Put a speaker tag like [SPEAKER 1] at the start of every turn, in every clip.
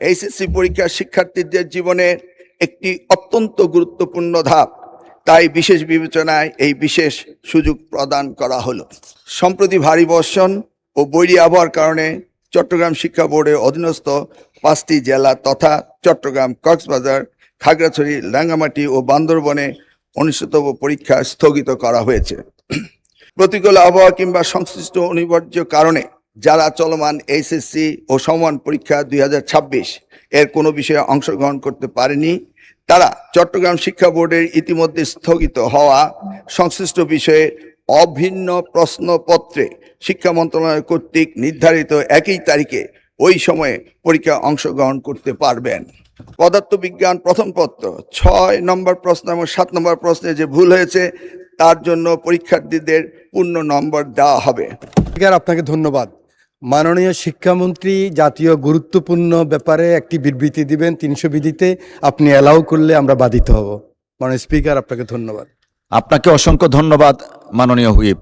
[SPEAKER 1] HSC পরীক্ষা শিক্ষার্থীদের জীবনে একটি অত্যন্ত গুরুত্বপূর্ণ ধাপ, তাই বিশেষ বিবেচনায় এই বিশেষ সুযোগ প্রদান করা হলো। সম্প্রতি ভারী বর্ষণ ও বৈরী আবহাওয়ার কারণে চট্টগ্রাম শিক্ষা বোর্ডের অধীনস্থ 5টি জেলা তথা চট্টগ্রাম, কক্সবাজার, খাগড়াছড়ি, রাঙ্গামাটি ও বান্দরবনে অনুষ্ঠিতব্য পরীক্ষা স্থগিত করা হয়েছে। প্রতিকূল আবহাওয়া কিংবা সংশ্লিষ্ট অনিবার্য কারণে যারা চলমান এইচএসসি ও সমমান পরীক্ষা 2026 এর কোনো বিষয়ে অংশগ্রহণ করতে পারেনি, তারা চট্টগ্রাম শিক্ষা বোর্ডের ইতিমধ্যে স্থগিত হওয়া সংশ্লিষ্ট বিষয়ে অভিন্ন প্রশ্নপত্রে শিক্ষা মন্ত্রণালয় কর্তৃক নির্ধারিত একই তারিখে ওই সময়ে পরীক্ষা অংশগ্রহণ করতে পারবেন। পদার্থবিজ্ঞান প্রথম পত্র 6 নম্বর প্রশ্ন এবং 7 নম্বর প্রশ্নে যে ভুল হয়েছে তার জন্য পরীক্ষার্থীদের পূর্ণ নম্বর দেওয়া হবে।
[SPEAKER 2] আপনাকে ধন্যবাদ। মাননীয় শিক্ষামন্ত্রী জাতীয় গুরুত্বপূর্ণ ব্যাপারে একটি বিবৃতি দিবেন 300 বিধিতে, আপনি অ্যালাউ করলে আমরা বাধিত হব। মাননীয় স্পিকার, আপনাকে ধন্যবাদ।
[SPEAKER 3] আপনাকে অসংখ্য ধন্যবাদ মাননীয় হুইপ।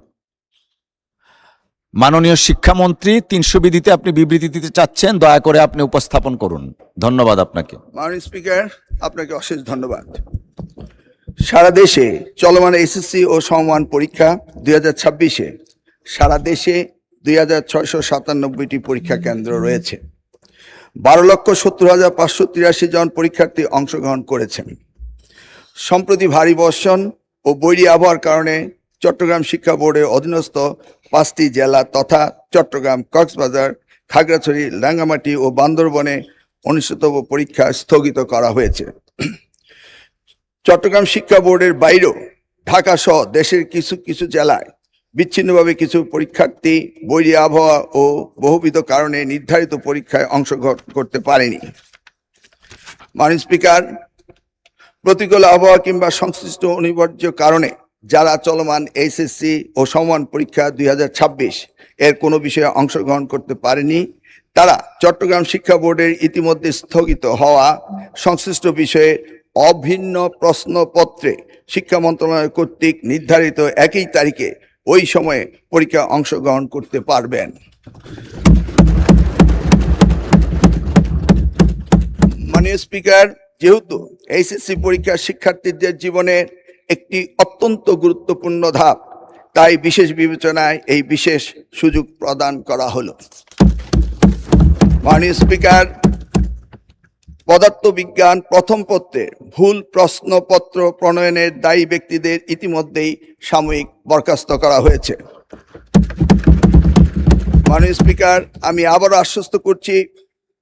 [SPEAKER 3] মাননীয় শিক্ষামন্ত্রী 300 বিধিতে আপনি বিবৃতি দিতে চাচ্ছেন, দয়া করে আপনি উপস্থাপন করুন। ধন্যবাদ আপনাকে।
[SPEAKER 1] মাননীয় স্পিকার, আপনাকে অশেষ ধন্যবাদ। সারা দেশে চলমান এইচএসসি ও সমমান পরীক্ষা 2026-এ সারা দেশে 2697টি পরীক্ষা কেন্দ্র রয়েছে। 12,70,583 জন পরীক্ষার্থী অংশগ্রহণ করেছেন। সম্প্রতি ভারী বর্ষণ ও বৈরী আবহাওয়ার কারণে চট্টগ্রাম শিক্ষা বোর্ডের অধীনস্থ 5টি জেলা তথা চট্টগ্রাম, কক্সবাজার, খাগড়াছড়ি, রাঙ্গামাটি ও বান্দরবনে অনুষ্ঠিতব্য পরীক্ষা স্থগিত করা হয়েছে। চট্টগ্রাম শিক্ষা বোর্ডের বাইরেও ঢাকা সহ দেশের কিছু কিছু জেলায় বিচ্ছিন্নভাবে কিছু পরীক্ষার্থী বৈরী আবহাওয়া ও বহুবিধ কারণে নির্ধারিত পরীক্ষায় অংশগ্রহণ করতে পারেনি। মাননীয় স্পিকার, প্রতিকূল আবহাওয়া কিংবা সংশ্লিষ্ট অনিবার্য কারণে যারা চলমান এইচএসসি ও সমমান পরীক্ষা 2026 এর কোনো বিষয়ে অংশগ্রহণ করতে পারেনি, তারা চট্টগ্রাম শিক্ষা বোর্ডের ইতিমধ্যে স্থগিত হওয়া সংশ্লিষ্ট বিষয়ে অভিন্ন প্রশ্নপত্রে শিক্ষা মন্ত্রণালয় কর্তৃক নির্ধারিত একই তারিখে ওই সময়ে পরীক্ষা অংশগ্রহণ করতে পারবেন। মাননীয় স্পিকার, যেহেতু এইচএসসি পরীক্ষা শিক্ষার্থীদের জীবনে একটি অত্যন্ত গুরুত্বপূর্ণ ধাপ, তাই বিশেষ বিবেচনায় এই বিশেষ সুযোগ প্রদান করা হলো। মাননীয় স্পিকার, পদার্থবিজ্ঞান প্রথম পত্রের ভুল প্রশ্নপত্র প্রণয়নের দায়ী ব্যক্তিদের ইতিমধ্যেই সাময়িক বরখাস্ত করা হয়েছে। মাননীয় স্পিকার, আমি আবারও আশ্বস্ত করছি,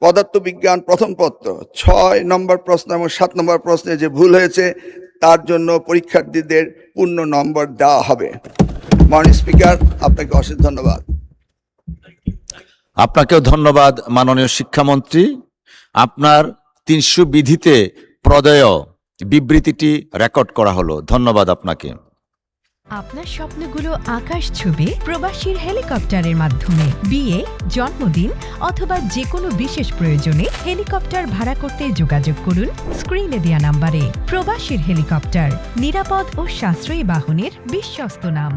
[SPEAKER 1] পদার্থবিজ্ঞান প্রথম পত্র 6 নম্বর প্রশ্ন এবং 7 নম্বর প্রশ্নে যে ভুল হয়েছে তার জন্য পরীক্ষার্থীদের পূর্ণ নম্বর দেওয়া হবে। মাননীয় স্পিকার, আপনাকে অশেষ ধন্যবাদ।
[SPEAKER 3] আপনাকেও ধন্যবাদ মাননীয় শিক্ষামন্ত্রী। আপনার 300 বিধিতে প্রদেয় বিবৃতিটি রেকর্ড করা হলো। ধন্যবাদ আপনাকে।
[SPEAKER 4] আপনার স্বপ্নগুলো আকাশ ছুবে প্রবাসীর হেলিকপ্টারের মাধ্যমে। বিয়ে, জন্মদিন অথবা যে কোনো বিশেষ প্রয়োজনে হেলিকপ্টার ভাড়া করতে যোগাযোগ করুন স্ক্রিনে দেয়া নাম্বারে। প্রবাসীর হেলিকপ্টার, নিরাপদ ও সাশ্রয়ী বাহনের বিশ্বস্ত নাম।